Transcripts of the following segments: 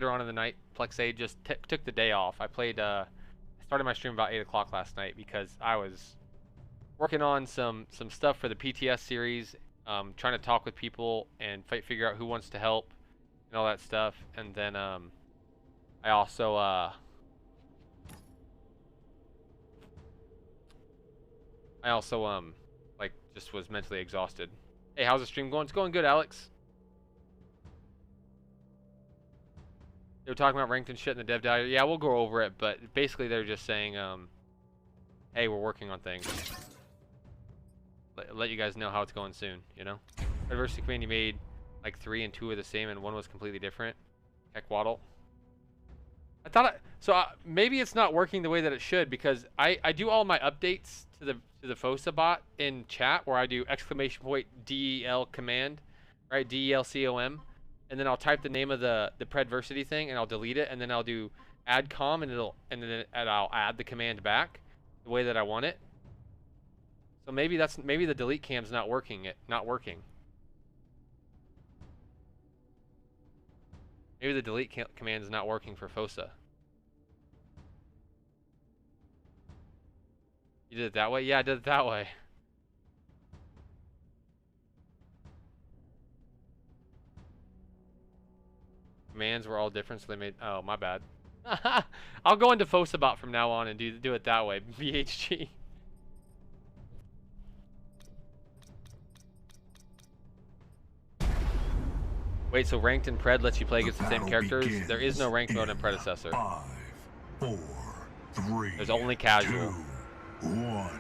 threw on in the night. Plexade just took the day off. I played. Started my stream about 8 o'clock last night because I was working on some stuff for the PTS series. Trying to talk with people and figure out who wants to help and all that stuff. And then I also like just was mentally exhausted. Hey, how's the stream going? It's going good, Alex. They were talking about ranked and shit in the dev diary. Yeah, we'll go over it, but basically they're just saying, hey, we're working on things. Let you guys know how it's going soon, you know? Diversity community made like 3 and 2 are the same and 1 was completely different. Heck waddle. I thought maybe it's not working the way that it should, because I do all my updates to the FOSA bot in chat, where I do !del command, right? DELCOM, and then I'll type the name of the Predversity thing and I'll delete it, and then I'll do add com and I'll add the command back the way that I want it. So maybe the delete cam's not working. Maybe the delete command is not working for FOSA. You did it that way? Yeah, I did it that way. Commands were all different, so they made... Oh, my bad. I'll go into FOSA bot from now on and do it that way. VHG. Wait, so ranked and pred lets you play against the same characters? There is no ranked mode in Predecessor. 5, 4, 3, there's only casual. 2, 1.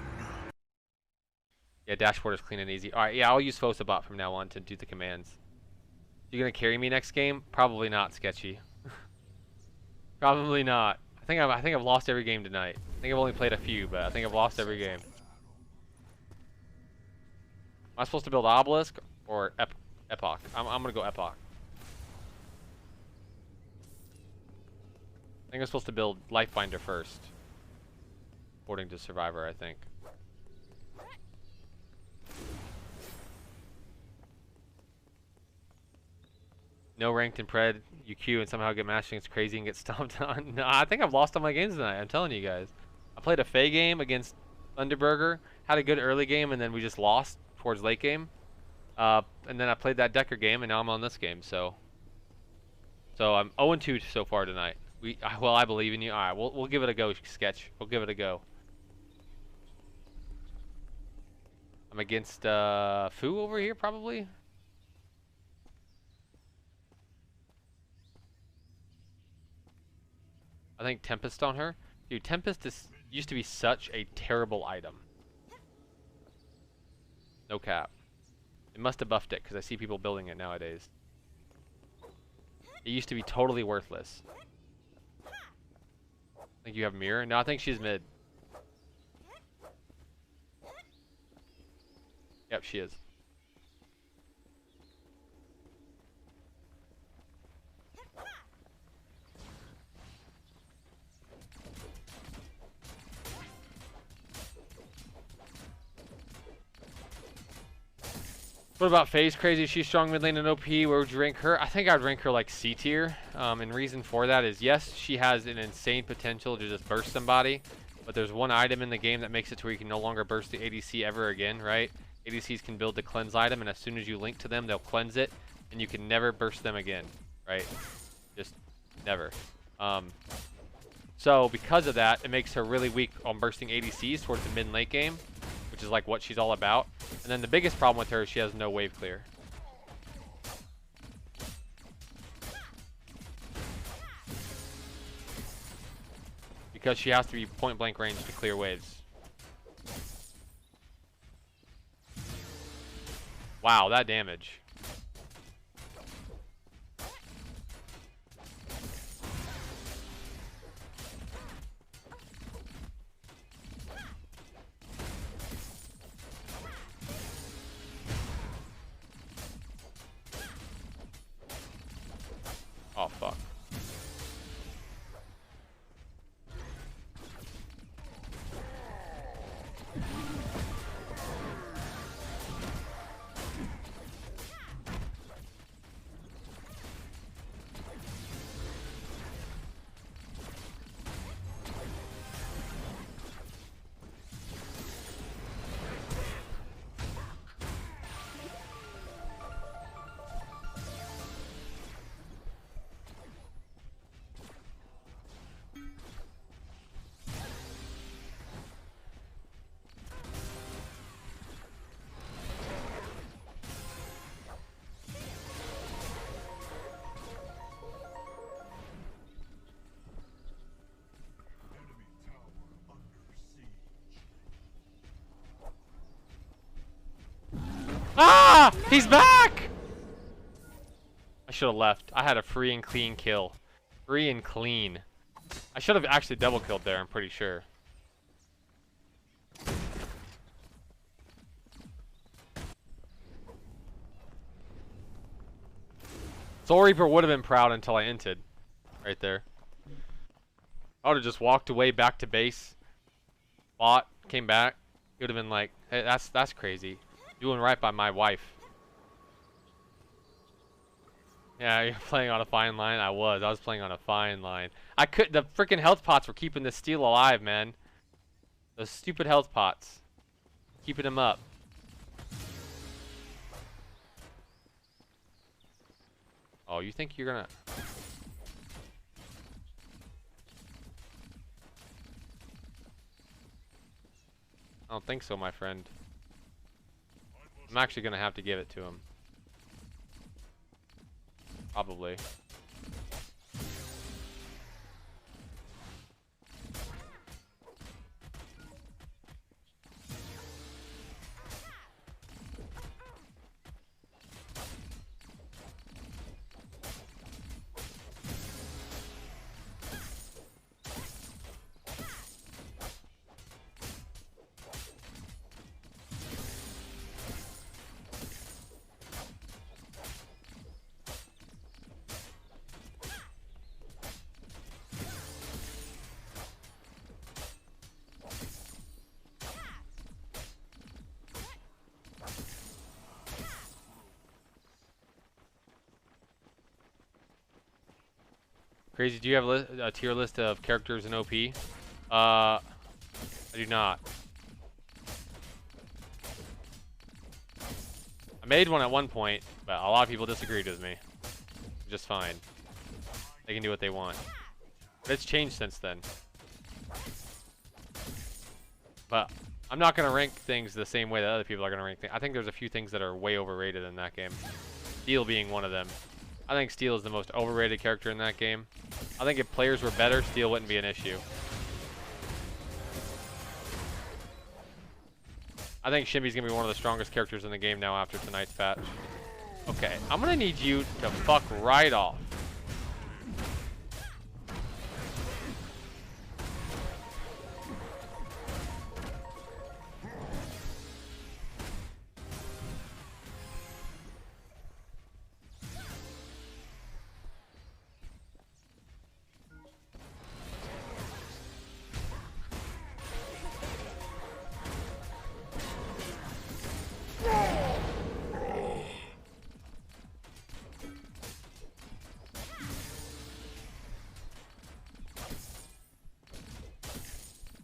Yeah, dashboard is clean and easy. Alright, yeah, I'll use FOSA bot from now on to do the commands. You gonna carry me next game? Probably not, Sketchy. Probably not. I think I've lost every game tonight. I think I've only played a few, but I think I've lost every game. Am I supposed to build Obelisk or Epoch? I'm gonna go Epoch. I think I'm supposed to build Lifebinder first, according to Survivor, I think. No ranked in pred, you queue and somehow get matched against crazy and get stomped on. No, I think I've lost all my games tonight, I'm telling you guys. I played a Faye game against Thunderburger, had a good early game, and then we just lost towards late game. And then I played that Decker game, and now I'm on this game, so I'm 0-2 so far tonight. Well, I believe in you. Alright, we'll give it a go, Sketch. We'll give it a go. I'm against Fu over here, probably. I think Tempest on her. Dude, Tempest used to be such a terrible item. No cap. It must have buffed it, because I see people building it nowadays. It used to be totally worthless. I think you have Mirror. No, I think she's mid. Yep, she is. What about FaZe Crazy? She's strong mid lane and OP. Where would you rank her? I think I'd rank her like C tier. And reason for that is, yes, she has an insane potential to just burst somebody, but there's one item in the game that makes it to where you can no longer burst the ADC ever again, right? ADCs can build the cleanse item, and as soon as you link to them, they'll cleanse it, and you can never burst them again, right? Just never. So because of that, it makes her really weak on bursting ADCs towards the mid and late game, which is like what she's all about. And then the biggest problem with her is she has no wave clear. Because she has to be point blank range to clear waves. Wow, that damage. Oh, fuck. Ah! He's back! I should have left. I had a free and clean kill. Free and clean. I should have actually double killed there, I'm pretty sure. Soul Reaper would have been proud until I inted. Right there. I would have just walked away back to base. Fought, came back. He would have been like, hey, that's crazy. Doing right by my wife. Yeah, you're playing on a fine line. I was playing on a fine line. The freaking health pots were keeping this steel alive, man. Those stupid health pots. Keeping him up. Oh, you think you're gonna... I don't think so, my friend. I'm actually gonna have to give it to him. Probably. Crazy, do you have a tier list of characters in OP? I do not. I made one at one point, but a lot of people disagreed with me. Just fine. They can do what they want. But it's changed since then. But I'm not going to rank things the same way that other people are going to rank things. I think there's a few things that are way overrated in that game. Steel being one of them. I think Steel is the most overrated character in that game. I think if players were better, Steel wouldn't be an issue. I think Shinbi's gonna be one of the strongest characters in the game now after tonight's patch. Okay, I'm gonna need you to fuck right off.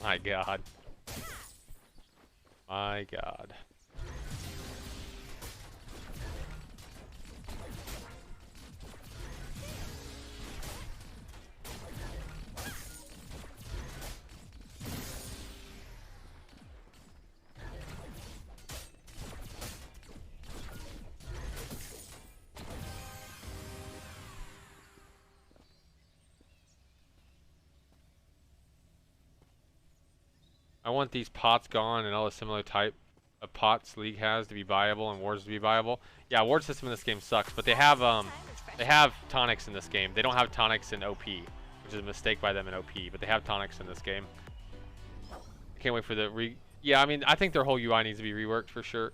My God. My God. I want these pots gone and all the similar type of pots League has to be viable and wards to be viable. Yeah, ward system in this game sucks, but they have tonics in this game. They don't have tonics in OP, which is a mistake by them in OP, but they have tonics in this game. I can't wait for the yeah, I mean, I think their whole UI needs to be reworked for sure.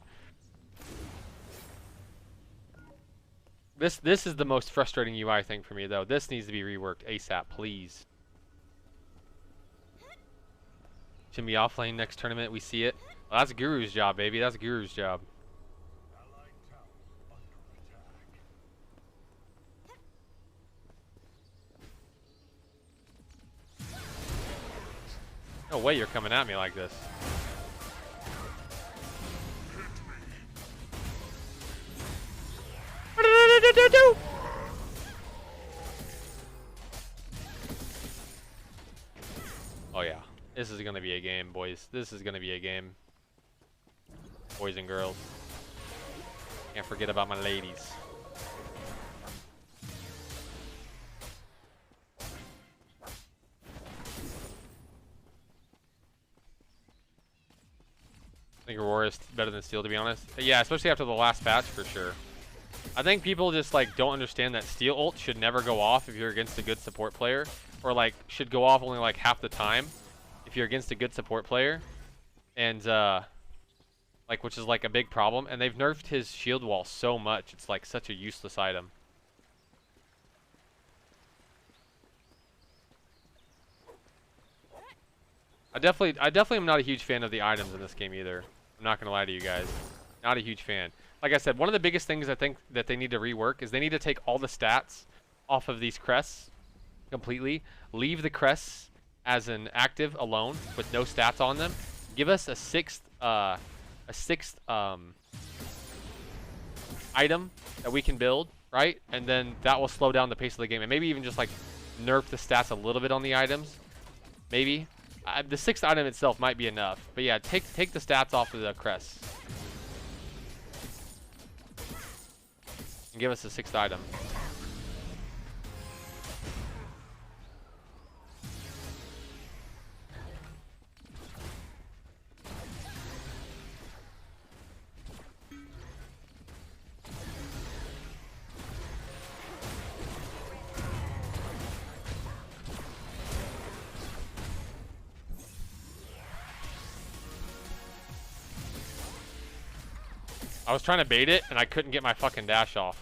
This is the most frustrating UI thing for me though. This needs to be reworked ASAP, please. Shinbi offlane next tournament, we see it. Well, that's Guru's job, baby. That's Guru's job. No way you're coming at me like this. Oh yeah. This is gonna be a game, boys. This is gonna be a game. Boys and girls. Can't forget about my ladies. I think think Aurora is better than Steel, to be honest. But yeah, especially after the last patch, for sure. I think people just like don't understand that Steel ult should never go off if you're against a good support player, or like should go off only like half the time if you're against a good support player, and like which is like a big problem. And they've nerfed his shield wall so much; it's like such a useless item. I definitely am not a huge fan of the items in this game either. I'm not gonna lie to you guys, not a huge fan. Like I said, one of the biggest things I think that they need to rework is they need to take all the stats off of these crests completely. Leave the crests as an active alone with no stats on them. Give us a sixth item that we can build, right? And then that will slow down the pace of the game. And maybe even just like nerf the stats a little bit on the items. Maybe. The sixth item itself might be enough. But yeah, take the stats off of the crests. And give us a sixth item. I was trying to bait it and I couldn't get my fucking dash off.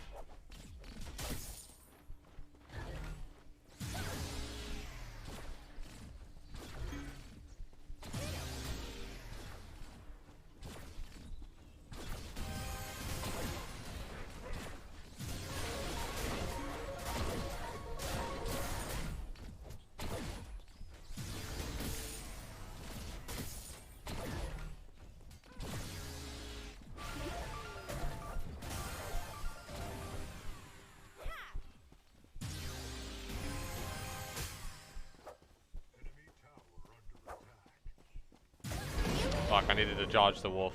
Fuck, I needed to dodge the wolf.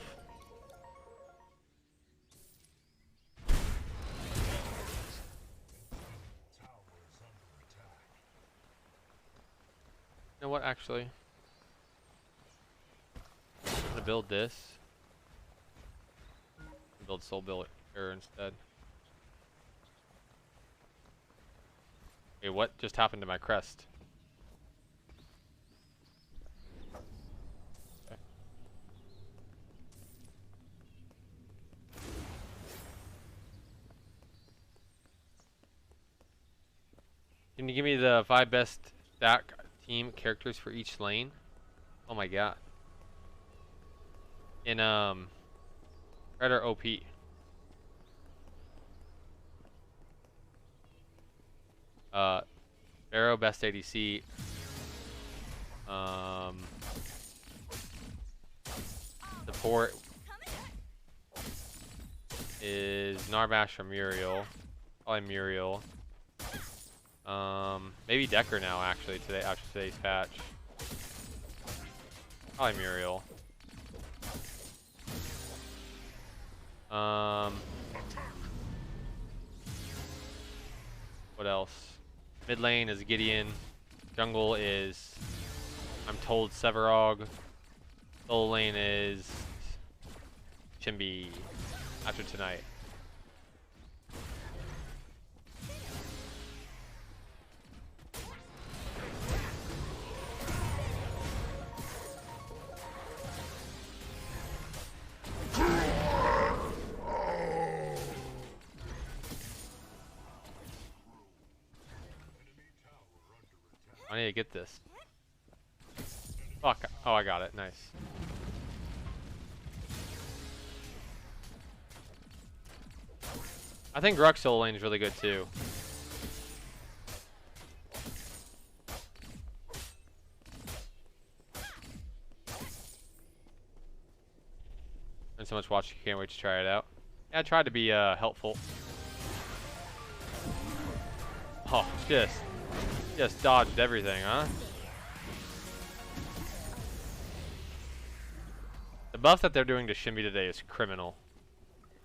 You know what, actually? I'm gonna build this. Build Soul Builder instead. Hey, what just happened to my crest? Can you give me the 5 best stack team characters for each lane? Oh my god. In Predator OP. Arrow best ADC. Support is Narbash or Muriel. Probably Muriel. Maybe Decker now, actually, today after today's patch. Probably Muriel. What else? Mid lane is Gideon. Jungle is, I'm told, Severog. Solo lane is Shinbi after tonight. I need to get this. Fuck. Oh, I got it. Nice. I think Grux solo lane is really good too. And so much watching, can't wait to try it out. Yeah, I tried to be helpful. Oh, just dodged everything, huh? The buff that they're doing to Shinbi today is criminal.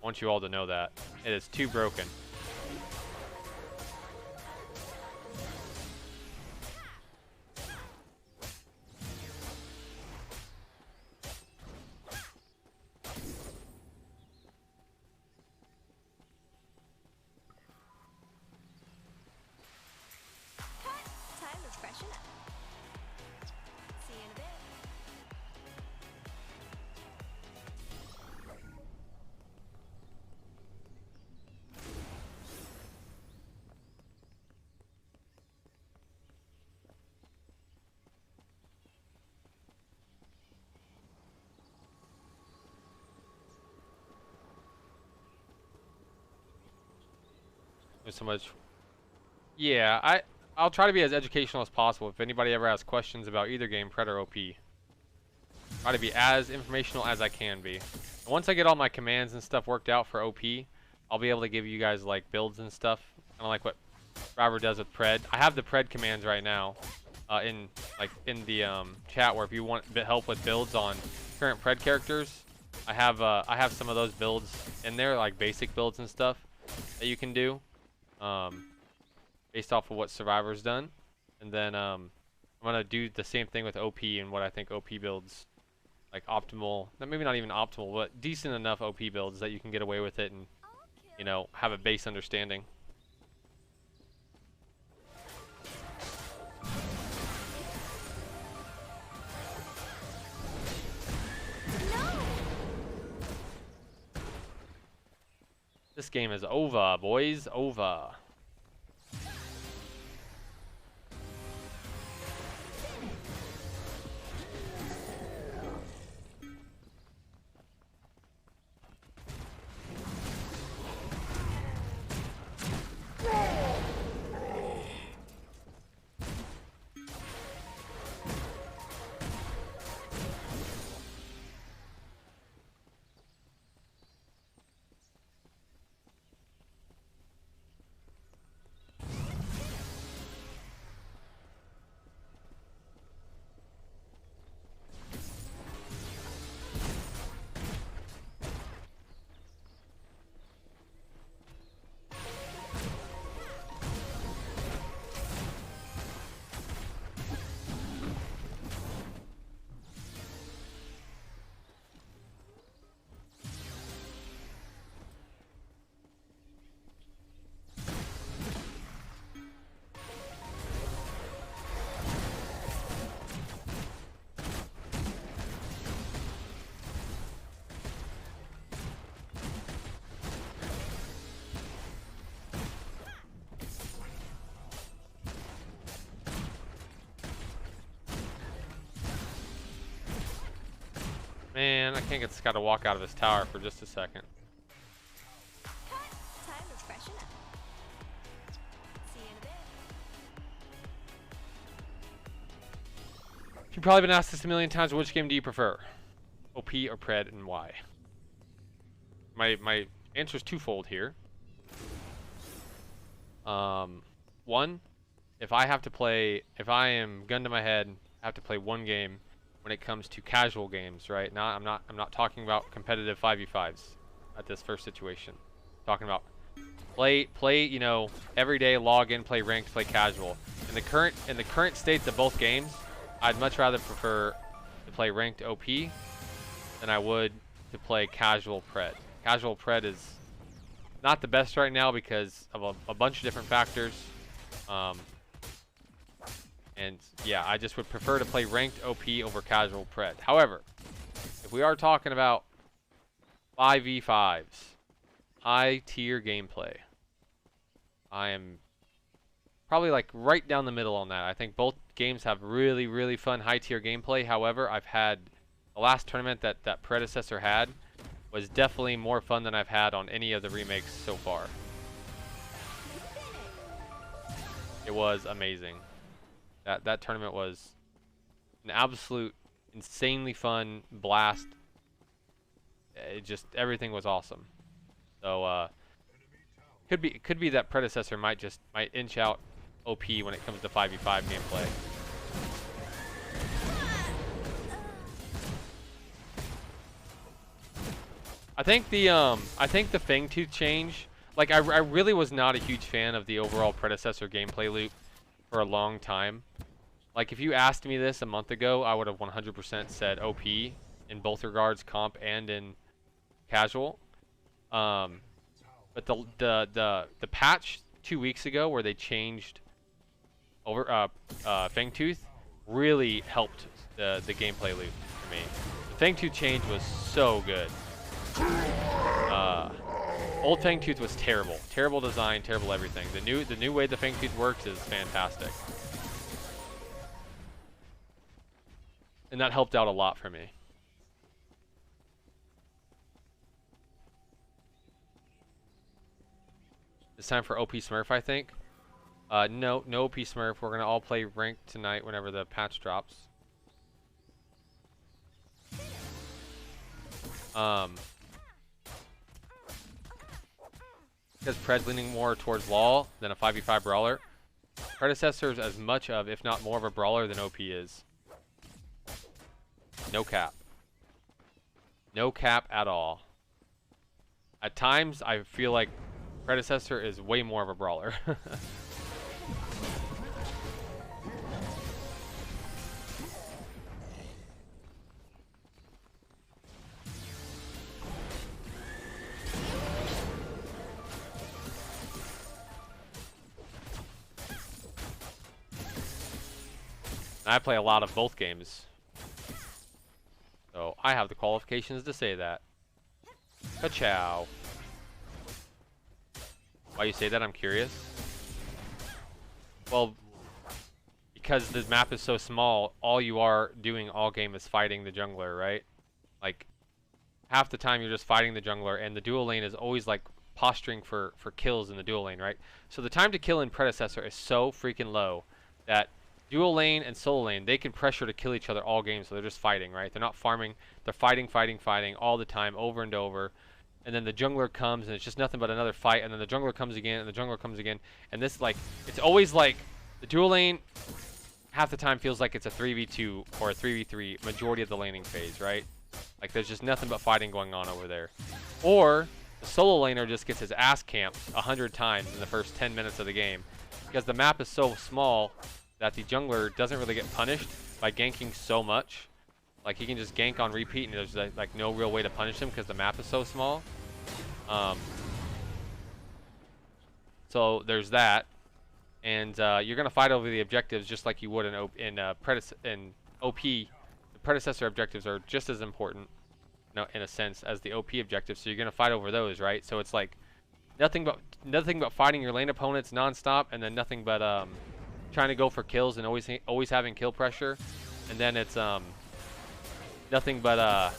I want you all to know that. It is too broken. There's so much. Yeah, I'll try to be as educational as possible. If anybody ever has questions about either game, Pred or OP, try to be as informational as I can be. And once I get all my commands and stuff worked out for OP, I'll be able to give you guys like builds and stuff, kind of like what Robert does with Pred. I have the Pred commands right now in the chat, where if you want a bit help with builds on current Pred characters, I have some of those builds in there, like basic builds and stuff that you can do based off of what Survivor's done. And then I'm gonna do the same thing with OP and what I think OP builds, like optimal, maybe not even optimal, but decent enough OP builds that you can get away with it and, you know, have a base understanding. This game is over, boys. Over. Man, I can't get this guy to walk out of his tower for just a second. Time to freshen up. See you in a bit. You've probably been asked this a million times. Which game do you prefer? OP or Pred, and why? My answer is twofold here. One, if I am gun to my head, I have to play one game when it comes to casual games, right? I'm not talking about competitive 5v5s at this first situation. I'm talking about play, you know, every day, log in, play ranked, play casual. In the current states of both games, I'd much rather prefer to play ranked OP than I would to play casual Pred. Casual Pred is not the best right now because of a bunch of different factors. And yeah, I just would prefer to play ranked OP over casual Pred. However, if we are talking about 5v5s, high tier gameplay, I am probably like right down the middle on that. I think both games have really, really fun high tier gameplay. However, I've had the last tournament that Predecessor had was definitely more fun than I've had on any of the remakes so far. It was amazing. That tournament was an absolute insanely fun blast. It just, everything was awesome. So could be that Predecessor might inch out OP when it comes to 5v5 gameplay. I think the Fangtooth change, like I really was not a huge fan of the overall Predecessor gameplay loop for a long time. Like if you asked me this a month ago, I would have 100% said OP in both regards, comp and in casual. But the patch 2 weeks ago where they changed over Fangtooth really helped the gameplay loop for me. The Fangtooth change was so good. Old Fangtooth was terrible. Terrible design, terrible everything. The new way the Fangtooth works is fantastic. And that helped out a lot for me. It's time for OP Smurf, I think. No OP Smurf. We're gonna all play ranked tonight whenever the patch drops. Because Pred's leaning more towards LoL than a 5v5 brawler. Predecessor is as much of, if not more of a brawler than OP is. No cap. No cap at all. At times, I feel like Predecessor is way more of a brawler. I play a lot of both games. So I have the qualifications to say that. Ka-chow. Why you say that? I'm curious. Well, because the map is so small, all you are doing all game is fighting the jungler, right? Like, half the time you're just fighting the jungler, and the dual lane is always like posturing for kills in the dual lane, right? So the time to kill in Predecessor is so freaking low that dual lane and solo lane, they can pressure to kill each other all game, so they're just fighting, right? They're not farming, they're fighting all the time, over and over. And then the jungler comes, and it's just nothing but another fight, and then the jungler comes again, and the jungler comes again. And this, like, it's always like, the dual lane, half the time feels like it's a 3v2 or a 3v3 majority of the laning phase, right? Like, there's just nothing but fighting going on over there. Or, the solo laner just gets his ass camped 100 times in the first 10 minutes of the game. Because the map is so small that the jungler doesn't really get punished by ganking so much. Like, he can just gank on repeat, and there's like no real way to punish him because the map is so small. So there's that, and you're gonna fight over the objectives just like you would in OP. The Predecessor objectives are just as important, in a sense, as the OP objectives. So you're gonna fight over those, right? So it's like nothing but fighting your lane opponents nonstop, and then nothing but trying to go for kills and always having kill pressure, and then it's nothing but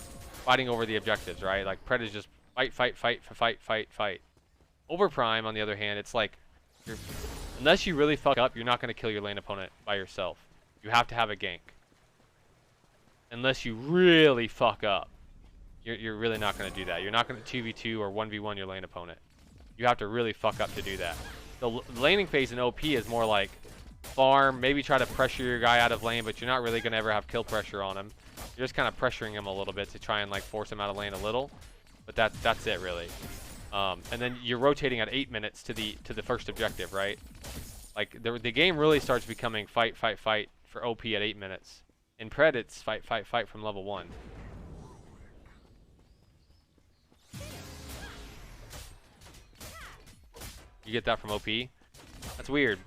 fighting over the objectives, right? Like, Pred is just fight. Over Prime, on the other hand, it's like, unless you really fuck up, you're not going to kill your lane opponent by yourself. You have to have a gank. Unless you really fuck up, you're really not going to do that. You're not going to 2v2 or 1v1 your lane opponent. You have to really fuck up to do that. The laning phase in OP is more like farm, maybe try to pressure your guy out of lane, but you're not really going to ever have kill pressure on him. You're just kind of pressuring him a little bit to try and like force him out of lane a little, but that's it really. And then you're rotating at 8 minutes to the first objective, right? Like, the game really starts becoming fight for OP at 8 minutes. In Pred, it's fight from level 1. You get that from OP? That's weird.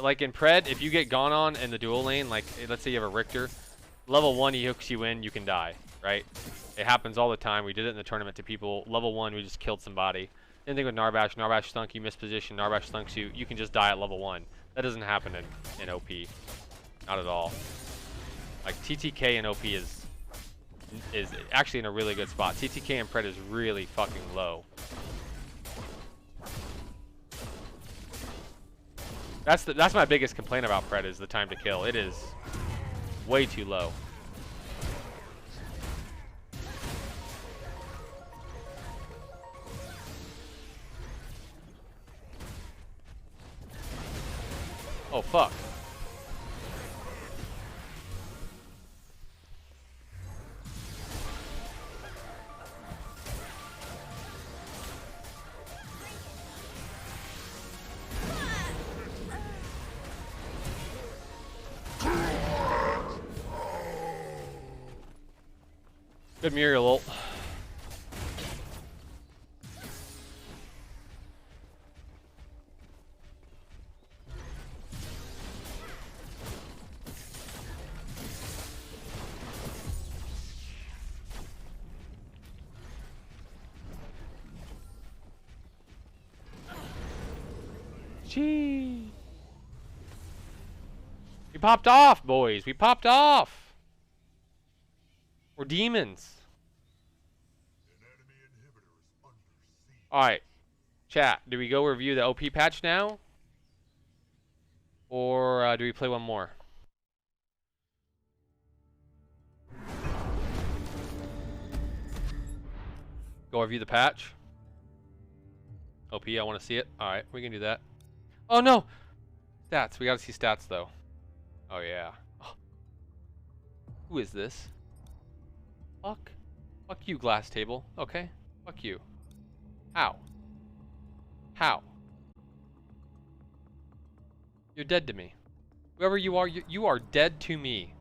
Like in Pred, if you get gone on in the dual lane, like let's say you have a Richter, level 1 he hooks you in, you can die, right? It happens all the time. We did it in the tournament to people. Level 1, we just killed somebody. Same thing with Narbash. Narbash stunk, you misposition, Narbash stunks you. You can just die at level 1. That doesn't happen in OP. Not at all. Like, TTK in OP is actually in a really good spot. TTK in Pred is really fucking low. That's my biggest complaint about Pred, is the time to kill. It is way too low. Oh fuck. Good Muriel ult. Gee. We popped off, boys. We popped off. We're demons. Alright. Chat, do we go review the OP patch now? Or do we play one more? Go review the patch. OP, I want to see it. Alright, we can do that. Oh no! Stats, we gotta see stats though. Oh yeah. Oh. Who is this? Fuck. Fuck you, glass table. Okay. Fuck you. How? How? You're dead to me. Whoever you are, you are dead to me.